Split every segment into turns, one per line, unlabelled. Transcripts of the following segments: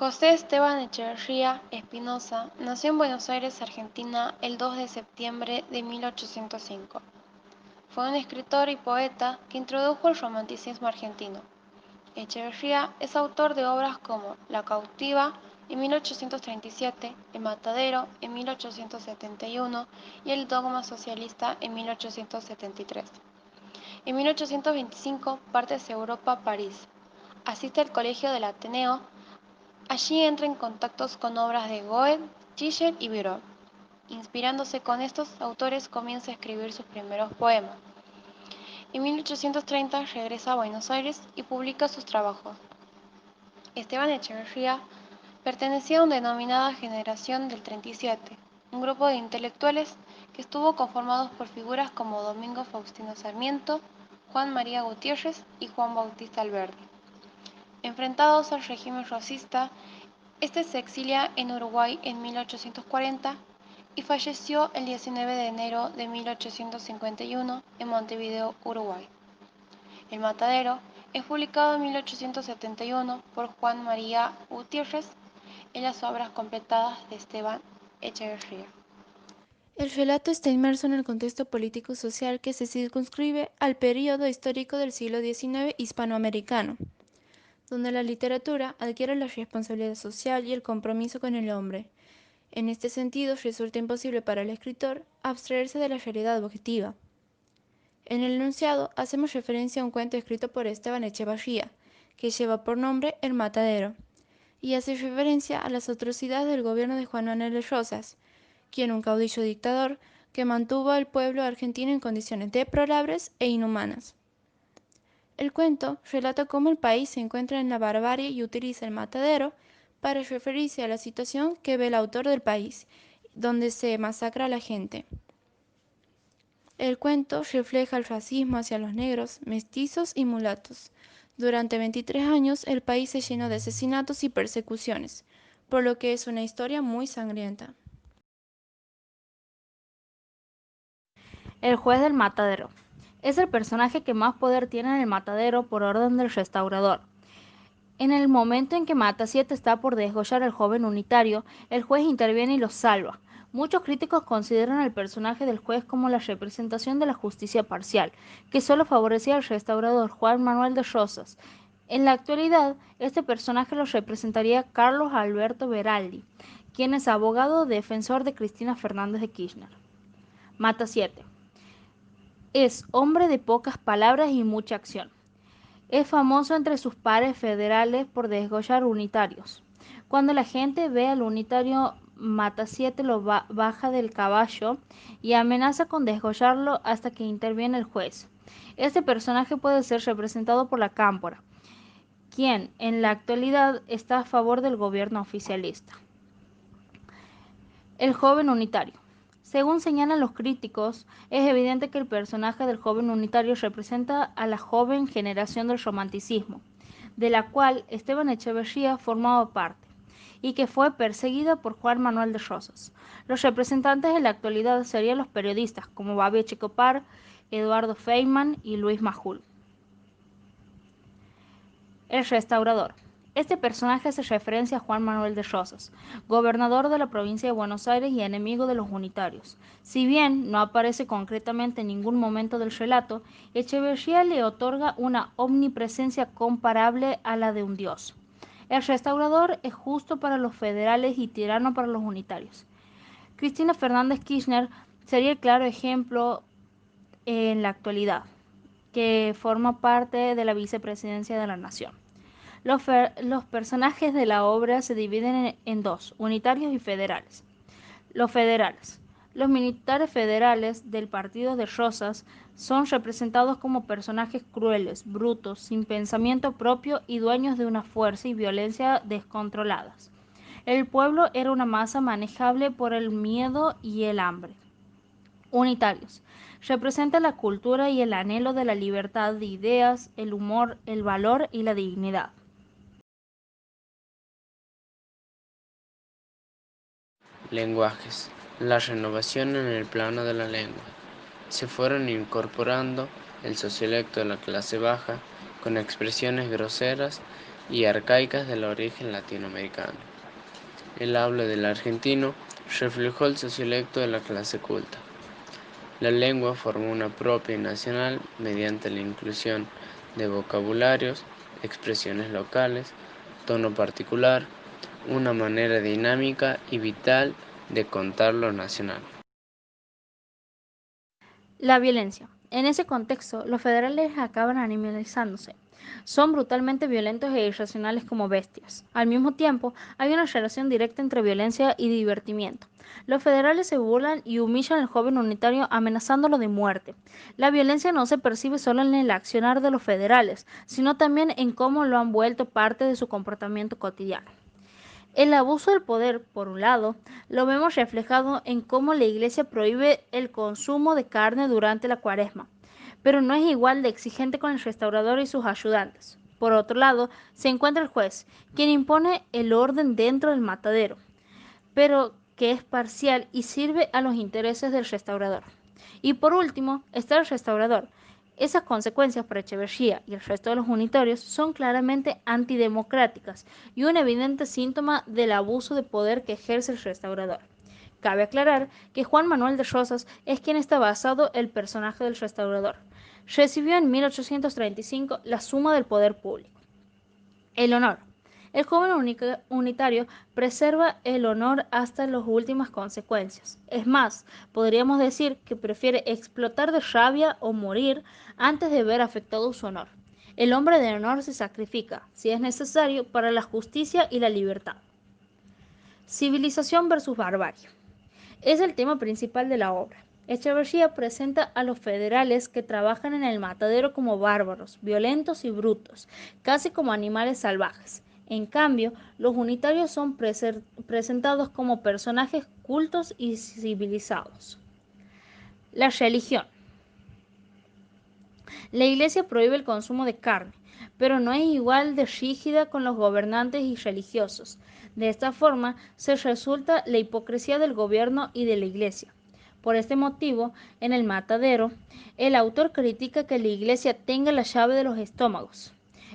José Esteban Echeverría Espinosa nació en Buenos Aires, Argentina, el 2 de septiembre de 1805. Fue un escritor y poeta que introdujo el romanticismo argentino. Echeverría es autor de obras como La cautiva en 1837, El matadero en 1871 y El dogma socialista en 1873. En 1825 parte hacia Europa, París. Asiste al Colegio del Ateneo. Allí entra en contactos con obras de Goethe, Schiller y Byron. Inspirándose con estos autores comienza a escribir sus primeros poemas. En 1830 regresa a Buenos Aires y publica sus trabajos. Esteban Echeverría pertenecía a una denominada Generación del 37, un grupo de intelectuales que estuvo conformado por figuras como Domingo Faustino Sarmiento, Juan María Gutiérrez y Juan Bautista Alberdi. Enfrentados al régimen rosista, este se exilia en Uruguay en 1840 y falleció el 19 de enero de 1851 en Montevideo, Uruguay. El matadero es publicado en 1871 por Juan María Gutiérrez en las obras completadas de Esteban Echeverría.
El relato está inmerso en el contexto político-social que se circunscribe al período histórico del siglo XIX hispanoamericano, donde la literatura adquiere la responsabilidad social y el compromiso con el hombre. En este sentido, resulta imposible para el escritor abstraerse de la realidad objetiva. En el enunciado hacemos referencia a un cuento escrito por Esteban Echevarría, que lleva por nombre El Matadero, y hace referencia a las atrocidades del gobierno de Juan Manuel de Rosas, quien un caudillo dictador que mantuvo al pueblo argentino en condiciones deplorables e inhumanas. El cuento relata cómo el país se encuentra en la barbarie y utiliza el matadero para referirse a la situación que ve el autor del país, donde se masacra a la gente. El cuento refleja el racismo hacia los negros, mestizos y mulatos. Durante 23 años el país se llenó de asesinatos y persecuciones, por lo que es una historia muy sangrienta.
El juez del matadero. Es el personaje que más poder tiene en el matadero por orden del restaurador. En el momento en que Matasiete está por desgollar al joven unitario, el juez interviene y lo salva. Muchos críticos consideran al personaje del juez como la representación de la justicia parcial, que solo favorecía al restaurador Juan Manuel de Rosas. En la actualidad, este personaje lo representaría Carlos Alberto Beraldi, quien es abogado defensor de Cristina Fernández de Kirchner. Matasiete. Es hombre de pocas palabras y mucha acción. Es famoso entre sus pares federales por desgollar unitarios. Cuando la gente ve al unitario, Matasiete lo baja del caballo y amenaza con desgollarlo hasta que interviene el juez. Este personaje puede ser representado por la Cámpora, quien en la actualidad está a favor del gobierno oficialista. El joven unitario. Según señalan los críticos, es evidente que el personaje del joven unitario representa a la joven generación del romanticismo, de la cual Esteban Echeverría formaba parte, y que fue perseguida por Juan Manuel de Rosas. Los representantes en la actualidad serían los periodistas como Babi Checopar, Eduardo Feynman y Luis Majul. El restaurador. Este personaje hace referencia a Juan Manuel de Rosas, gobernador de la provincia de Buenos Aires y enemigo de los unitarios. Si bien no aparece concretamente en ningún momento del relato, Echeverría le otorga una omnipresencia comparable a la de un dios. El restaurador es justo para los federales y tirano para los unitarios. Cristina Fernández Kirchner sería el claro ejemplo en la actualidad, que forma parte de la vicepresidencia de la nación. Los personajes de la obra se dividen en dos, unitarios y federales. Los federales. Los militares federales del partido de Rosas son representados como personajes crueles, brutos, sin pensamiento propio y dueños de una fuerza y violencia descontroladas. El pueblo era una masa manejable por el miedo y el hambre. Unitarios. Representa la cultura y el anhelo de la libertad de ideas, el humor, el valor y la dignidad.
Lenguajes. La renovación en el plano de la lengua. Se fueron incorporando el sociolecto de la clase baja, con expresiones groseras y arcaicas del origen latinoamericano. El habla del argentino reflejó el sociolecto de la clase culta. La lengua formó una propia y nacional mediante la inclusión de vocabularios, expresiones locales, tono particular, una manera dinámica y vital de contar lo nacional.
La violencia. En ese contexto, los federales acaban animalizándose. Son brutalmente violentos e irracionales como bestias. Al mismo tiempo, hay una relación directa entre violencia y divertimiento. Los federales se burlan y humillan al joven unitario amenazándolo de muerte. La violencia no se percibe solo en el accionar de los federales, sino también en cómo lo han vuelto parte de su comportamiento cotidiano. El abuso del poder, por un lado, lo vemos reflejado en cómo la Iglesia prohíbe el consumo de carne durante la Cuaresma, pero no es igual de exigente con el restaurador y sus ayudantes. Por otro lado, se encuentra el juez, quien impone el orden dentro del matadero, pero que es parcial y sirve a los intereses del restaurador. Y por último, está el restaurador. Esas consecuencias para Echeverría y el resto de los unitarios son claramente antidemocráticas y un evidente síntoma del abuso de poder que ejerce el restaurador. Cabe aclarar que Juan Manuel de Rosas es quien está basado el personaje del restaurador. Recibió en 1835 la suma del poder público. El honor. El joven unitario preserva el honor hasta las últimas consecuencias. Es más, podríamos decir que prefiere explotar de rabia o morir antes de ver afectado su honor. El hombre de honor se sacrifica, si es necesario, para la justicia y la libertad. Civilización versus barbarie. Es el tema principal de la obra. Echeverría presenta a los federales que trabajan en el matadero como bárbaros, violentos y brutos, casi como animales salvajes. En cambio, los unitarios son presentados como personajes cultos y civilizados. La religión. La Iglesia prohíbe el consumo de carne, pero no es igual de rígida con los gobernantes y religiosos. De esta forma, se resulta la hipocresía del gobierno y de la Iglesia. Por este motivo, en el matadero, el autor critica que la Iglesia tenga la llave de los estómagos.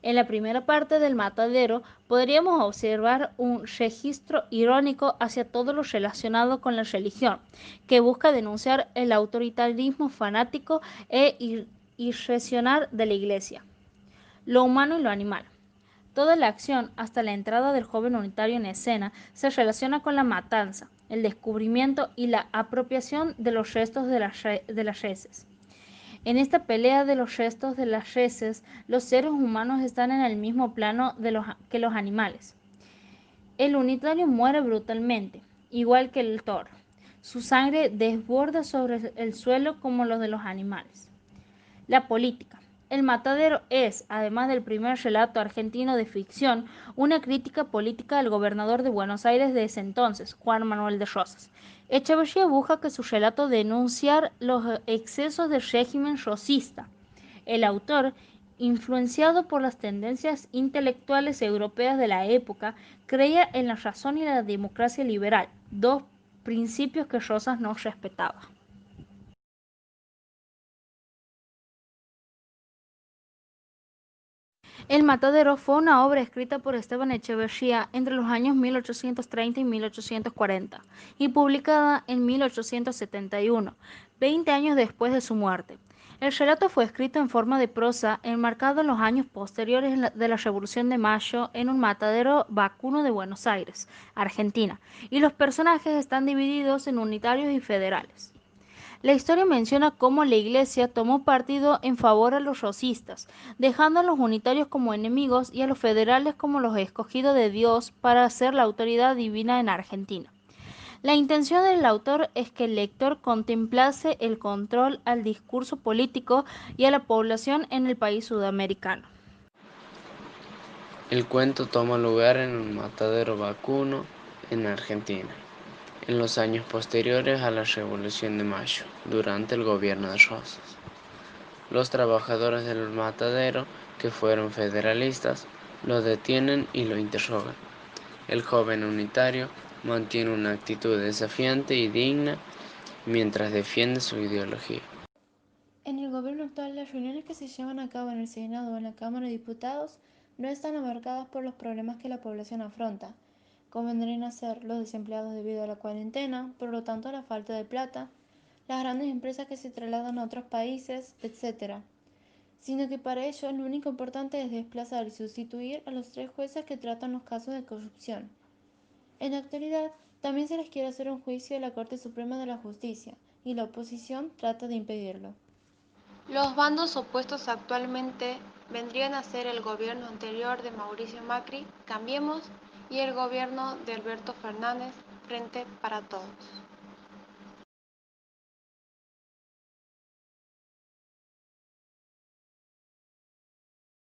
En la primera parte del matadero podríamos observar un registro irónico hacia todo lo relacionado con la religión, que busca denunciar el autoritarismo fanático e irracional de la Iglesia. Lo humano y lo animal. Toda la acción, hasta la entrada del joven unitario en escena, se relaciona con la matanza, el descubrimiento y la apropiación de los restos de las reses. En esta pelea de los restos de las reses, los seres humanos están en el mismo plano que los animales. El unitario muere brutalmente, igual que el toro. Su sangre desborda sobre el suelo como los de los animales. La política. El matadero es, además del primer relato argentino de ficción, una crítica política del gobernador de Buenos Aires de ese entonces, Juan Manuel de Rosas. Echeverría busca que su relato denunciar los excesos del régimen rosista. El autor, influenciado por las tendencias intelectuales europeas de la época, creía en la razón y la democracia liberal, dos principios que Rosas no respetaba. El matadero fue una obra escrita por Esteban Echeverría entre los años 1830 y 1840 y publicada en 1871, 20 años después de su muerte. El relato fue escrito en forma de prosa, enmarcado en los años posteriores de la Revolución de Mayo en un matadero vacuno de Buenos Aires, Argentina, y los personajes están divididos en unitarios y federales. La historia menciona cómo la Iglesia tomó partido en favor a los rosistas, dejando a los unitarios como enemigos y a los federales como los escogidos de Dios para ser la autoridad divina en Argentina. La intención del autor es que el lector contemplase el control al discurso político y a la población en el país sudamericano.
El cuento toma lugar en un matadero vacuno en Argentina, en los años posteriores a la Revolución de Mayo, durante el gobierno de Rosas. Los trabajadores del matadero, que fueron federalistas, lo detienen y lo interrogan. El joven unitario mantiene una actitud desafiante y digna mientras defiende su ideología.
En el gobierno actual, las reuniones que se llevan a cabo en el Senado o en la Cámara de Diputados no están abarcadas por los problemas que la población afronta, como vendrían a ser los desempleados debido a la cuarentena, por lo tanto la falta de plata, las grandes empresas que se trasladan a otros países, etc., sino que para ello lo único importante es desplazar y sustituir a los 3 jueces que tratan los casos de corrupción. En la actualidad, también se les quiere hacer un juicio a la Corte Suprema de la Justicia, y la oposición trata de impedirlo.
Los bandos opuestos actualmente vendrían a ser el gobierno anterior de Mauricio Macri, Cambiemos, y el gobierno de Alberto Fernández, Frente para Todos.